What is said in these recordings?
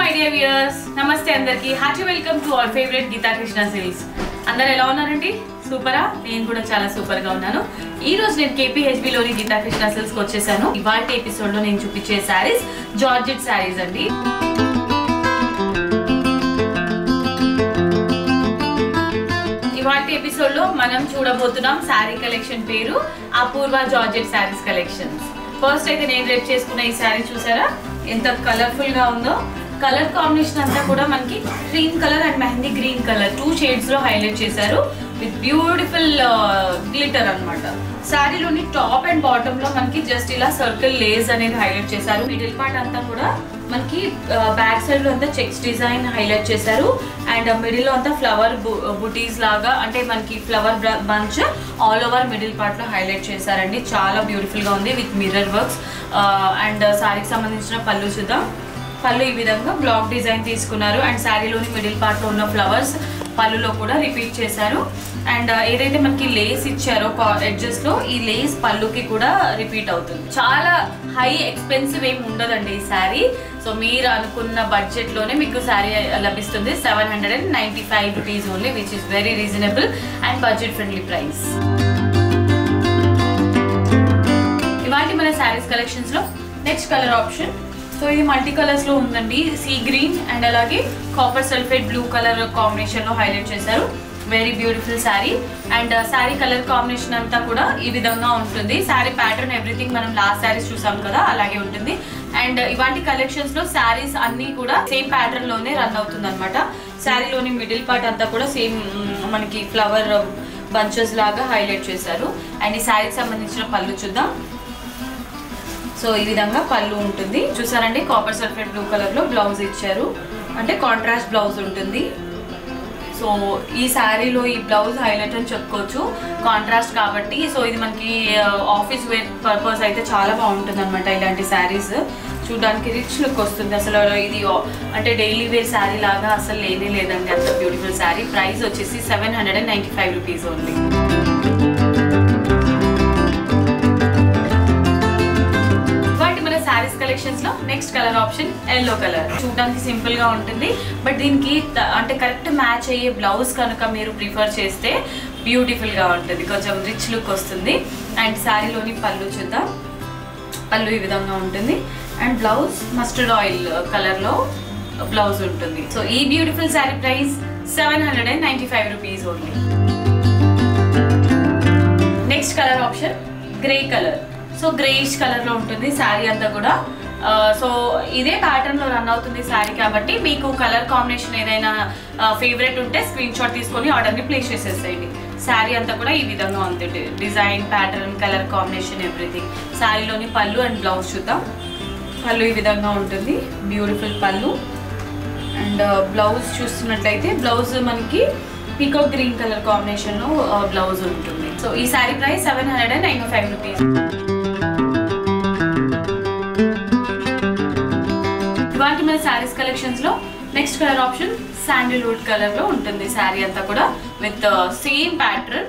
my dear viewers, namaste andarki. Hearty welcome to our favorite Geeta Krishna Silks. Andaru ela unnarandi? Supera? Nenu kuda chaala super ga unnanu. Ee roju nenu KPHB loni Geeta Krishna Silks ki vachesanu. Ivalti episode lo nenu chupiche sarees Georgette sarees andi. ఇవాల్టి episode లో మనం చూడబోతున్నాం sorry collection పేరు అపూర్వ georgette saris collections. First అయితే నేను rape చేసుకున్న ఈ sorry చూసారా ఎంత కలర్ఫుల్ గా ఉందో. కలర్ కాంబినేషన్ అంతా కూడా మనకి cream colour and mehndi green colour 2 shades లో హైలైట్ చేశారు విత్ బ్యూటిఫుల్ గ్లిటర్ అన్నమాట. సారీలోని టాప్ అండ్ బాటమ్ లో మనకి జస్ట్ ఇలా సర్కిల్ లేస్ అనేది హైలైట్ చేశారు. మిడిల్ పార్ట్ అంతా కూడా మనకి బ్యాక్ సైడ్ లో అంతా చెక్స్ డిజైన్ హైలైట్ చేశారు అండ్ మిడిల్ లో అంతా ఫ్లవర్ బుటీస్ లాగా అంటే మనకి flower bunch all over middle part లో హైలైట్ చేశారండి. చాలా బ్యూటిఫుల్ గా ఉంది విత్ మిర్రర్ వర్క్స్. అండ్ సారీకి సంబంధించిన పళ్ళు చూద్దాం. పళ్ళు ఈ విధంగా బ్లాక్ డిజైన్ తీసుకున్నారు అండ్ శారీలోని మిడిల్ పార్ట్ లో ఉన్న ఫ్లవర్స్ పళ్ళులో కూడా రిపీట్ చేశారు. అండ్ ఏదైతే మనకి లేస్ ఇచ్చారో ఎడ్జెస్ లో ఈ లేస్ పళ్ళుకి కూడా రిపీట్ అవుతుంది. చాలా హై ఎక్స్పెన్సివ్ ఏమి ఉండదండి ఈ శారీ. సో మీరు అనుకున్న బడ్జెట్ లోనే మీకు శారీ లభిస్తుంది. 795 rupees only, which is very reasonable and budget friendly price. ఇవాటి మన శారీస్ కలెక్షన్స్ లో నెక్స్ట్ కలర్ ఆప్షన్. సో ఇది మల్టీ కలర్స్ లో ఉందండి. సీ గ్రీన్ అండ్ అలాగే copper sulphate blue colour combination లో హైలైట్ చేశారు. Very beautiful sari. And sari colour combination అంతా కూడా ఈ విధంగా ఉంటుంది. శారీ ప్యాటర్న్ ఎవ్రీథింగ్ మనం లాస్ట్ శారీస్ చూసాం కదా అలాగే ఉంటుంది. అండ్ ఇవాంటి కలెక్షన్స్ లో శారీస్ అన్ని కూడా సేమ్ ప్యాటర్న్ లోనే రన్ అవుతుంది అనమాట. శారీలోని మిడిల్ పార్ట్ అంతా కూడా సేమ్ మనకి ఫ్లవర్ బంచెస్ లాగా హైలైట్ చేశారు. అండ్ ఈ శారీకి సంబంధించిన పళ్ళు చూద్దాం. సో ఈ విధంగా పళ్ళు ఉంటుంది చూసారండి. కాపర్ సల్ఫేట్ బ్లూ కలర్ లో బ్లౌజ్ ఇచ్చారు అంటే కాంట్రాస్ట్ బ్లౌజ్ ఉంటుంది. సో ఈ శారీలో ఈ బ్లౌజ్ హైలైట్ అని చెప్పుకోవచ్చు కాంట్రాస్ట్ కాబట్టి. సో ఇది మనకి ఆఫీస్ వేర్ పర్పస్ అయితే చాలా బాగుంటుంది అనమాట. ఇలాంటి శారీస్ చూడడానికి రిచ్ లుక్ వస్తుంది. అసలు ఇది అంటే డైలీ వేర్ శారీ లాగా అసలు లేనే లేదండి. అంత బ్యూటిఫుల్ శారీ. ప్రైస్ వచ్చేసి 795 రూపీస్ ఓన్లీ. సారీస్ కలెక్షన్స్ లో next colour option yellow colour. చూడడానికి సింపుల్ గా ఉంటుంది బట్ దీనికి అంటే కరెక్ట్ మ్యాచ్ అయ్యే బ్లౌజ్ కనుక మీరు ప్రిఫర్ చేస్తే బ్యూటిఫుల్ గా ఉంటుంది, కొంచెం రిచ్ లుక్ వస్తుంది. అండ్ శారీలోని పళ్ళు చూద్దాం. పళ్ళు ఈ విధంగా ఉంటుంది and blouse mustard oil colour లో బ్లౌజ్ ఉంటుంది. సో ఈ beautiful sari price 795 rupees only. Next colour option grey colour. So greyish colour లో ఉంటుంది శారీ అంతా కూడా. సో ఇదే ప్యాటర్న్ లో రన్ అవుతుంది శారీ కాబట్టి మీకు కలర్ కాంబినేషన్ ఏదైనా ఫేవరెట్ ఉంటే స్క్రీన్ షాట్ తీసుకొని ఆర్డర్ ని ప్లేస్ చేసేసేయండి. శారీ అంతా కూడా ఈ విధంగా ఉంటుంది. Design pattern colour combination everything. శారీలోని పళ్ళు అండ్ బ్లౌజ్ చూద్దాం. పళ్ళు ఈ విధంగా ఉంటుంది బ్యూటిఫుల్ పళ్ళు. అండ్ బ్లౌజ్ చూస్తున్నట్లయితే బ్లౌజ్ మనకి పీకాక్ గ్రీన్ కలర్ కాంబినేషన్ లో బ్లౌజ్ ఉంటుంది. సో ఈ శారీ ప్రైస్ 795 రూపీస్. ఇవాంటి మన శారీస్ కలెక్షన్స్ లో next colour option sandalwood colour లో ఉంటుంది. శారీ అంతా కూడా with same pattern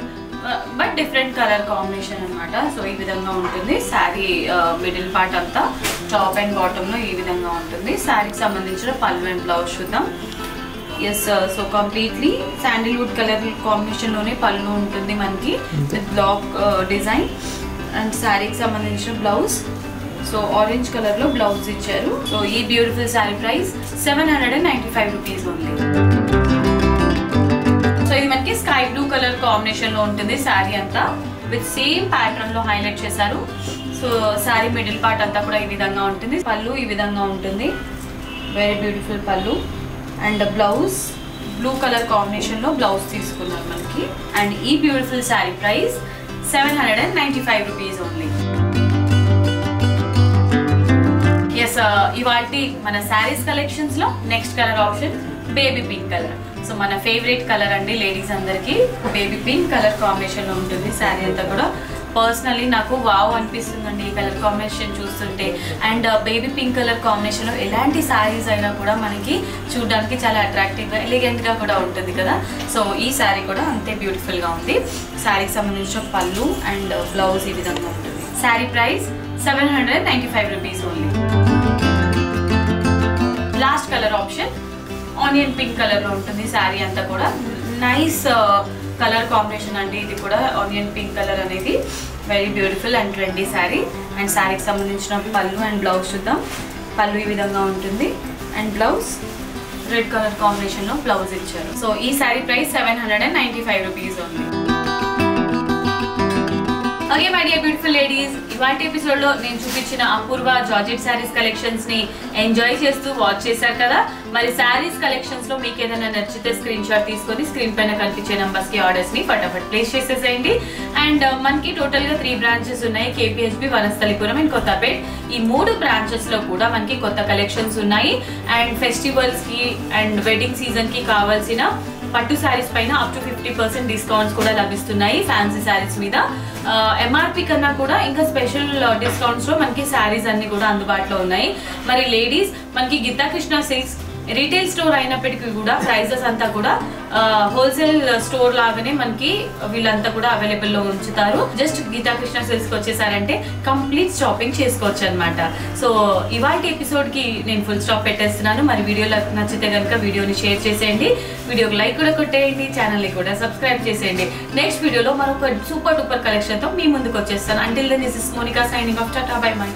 but different colour combination అనమాట. సో ఈ విధంగా ఉంటుంది శారీ. మిడిల్ పార్ట్ అంతా టాప్ అండ్ బాటమ్ లో ఈ విధంగా ఉంటుంది. శారీకి సంబంధించిన పళ్ళు అండ్ బ్లౌజ్ చూద్దాం. Yes, so completely Sandalwood colour combination లోనే పళ్ళు ఉంటుంది మనకి విత్ బ్లాక్ డిజైన్. అండ్ శారీకి సంబంధించిన బ్లౌజ్ సో ఆరెంజ్ కలర్ లో బ్లౌజ్ ఇచ్చారు. సో ఈ beautiful sari price 795 rupees only. So ఇది మనకి స్కై బ్లూ కలర్ కాంబినేషన్ లో ఉంటుంది శారీ అంతా విత్ సేమ్ ప్యాటర్న్ లో హైలైట్ చేశారు. సో శారీ మిడిల్ పార్ట్ అంతా కూడా ఈ విధంగా ఉంటుంది. పళ్ళు ఈ విధంగా ఉంటుంది. వెరీ బ్యూటిఫుల్ పళ్ళు. And blouse blue colour combination లో బ్లౌజ్ తీసుకున్నారు మనకి. అండ్ ఈ beautiful sari price 795 rupees only. Yes, ఇవాల్టి మన శారీస్ కలెక్షన్స్ లో next colour option baby pink colour. So మన ఫేవరెట్ కలర్ అండి లేడీస్ అందరికి. బేబీ పింక్ కలర్ కాంబినేషన్ లో ఉంటుంది శారీ అంతా కూడా. పర్సనలీ నాకు వావ్ అనిపిస్తుందండి ఈ కలర్ కాంబినేషన్ చూస్తుంటే. And baby pink colour combination లో ఎలాంటి శారీస్ అయినా కూడా మనకి చూడడానికి చాలా అట్రాక్టివ్ గా ఎలిగెంట్ గా కూడా ఉంటుంది కదా. సో ఈ శారీ కూడా అంతే బ్యూటిఫుల్ గా ఉంది. శారీకి సంబంధించిన పళ్ళు అండ్ బ్లౌజ్ ఈ విధంగా ఉంటుంది. Sari price 795 rupees only. Last colour option onion pink colour లో ఉంటుంది శారీ అంతా కూడా. నైస్ కలర్ కాంబినేషన్ అండి ఇది కూడా. ఆనియన్ పింక్ కలర్ అనేది very beautiful and trendy sari. And శారీకి సంబంధించిన పళ్ళు అండ్ బ్లౌజ్ చూద్దాం. పళ్ళు ఈ విధంగా ఉంటుంది and blouse red colour combination లో బ్లౌజ్ ఇచ్చారు. సో ఈ sari price 795 rupees only. Okay my dear beautiful ladies, ఇవాటి ఎపిసోడ్ లో నేను చూపించిన అపూర్వ జార్జెట్ శారీస్ కలెక్షన్స్ ని ఎంజాయ్ చేస్తూ వాచ్ చేశారు కదా. మరి శారీస్ కలెక్షన్స్ లో మీకు ఏదైనా నచ్చితే స్క్రీన్ షాట్ తీసుకొని స్క్రీన్ పైన కనిపించే నంబర్స్ కి ఆర్డర్స్ ని ఫటాఫట్ ప్లేస్ చేసేసేయండి. అండ్ మనకి టోటల్ గా 3 బ్రాంచెస్ ఉన్నాయి, కేపీహెచ్బి, వనస్థలిపురం అండ్ కొత్తపేట్. ఈ 3 బ్రాంచెస్ లో కూడా మనకి కొత్త కలెక్షన్స్ ఉన్నాయి. అండ్ ఫెస్టివల్స్ కి అండ్ వెడ్డింగ్ సీజన్ కి కావాల్సిన పట్టు శారీస్ పైన అప్ టు 50% డిస్కౌంట్స్ కూడా లభిస్తున్నాయి ఫ్యాన్సీ శారీస్ మీద. ఎంఆర్పి కన్నా కూడా ఇంకా స్పెషల్ డిస్కౌంట్స్ లో మనకి శారీస్ అన్ని కూడా అందుబాటులో ఉన్నాయి. మరి లేడీస్ మనకి Geetha Krishna Silks retail store అయినప్పటికీ కూడా ప్రైజెస్ అంతా కూడా హోల్సేల్ స్టోర్ లాగానే మనకి వీళ్ళంతా కూడా అవైలబుల్ లో ఉంచుతారు. జస్ట్ గీతా కృష్ణ సిల్క్స్ వచ్చేసారంటే కంప్లీట్ షాపింగ్ చేసుకోవచ్చు అనమాట. సో ఇవాటి ఎపిసోడ్ కి నేను ఫుల్ స్టాప్ పెట్టేస్తున్నాను. మరి వీడియోలో నచ్చితే కనుక వీడియోని షేర్ చేసేయండి, వీడియోకి లైక్ కూడా కొట్టేయండి, ఛానల్ ని కూడా సబ్స్క్రైబ్ చేసేయండి. నెక్స్ట్ వీడియోలో మరొక సూపర్ డూపర్ కలెక్షన్ తో మీ ముందుకు వచ్చేస్తాను. Until then this is Monika signing off. Tata bye by.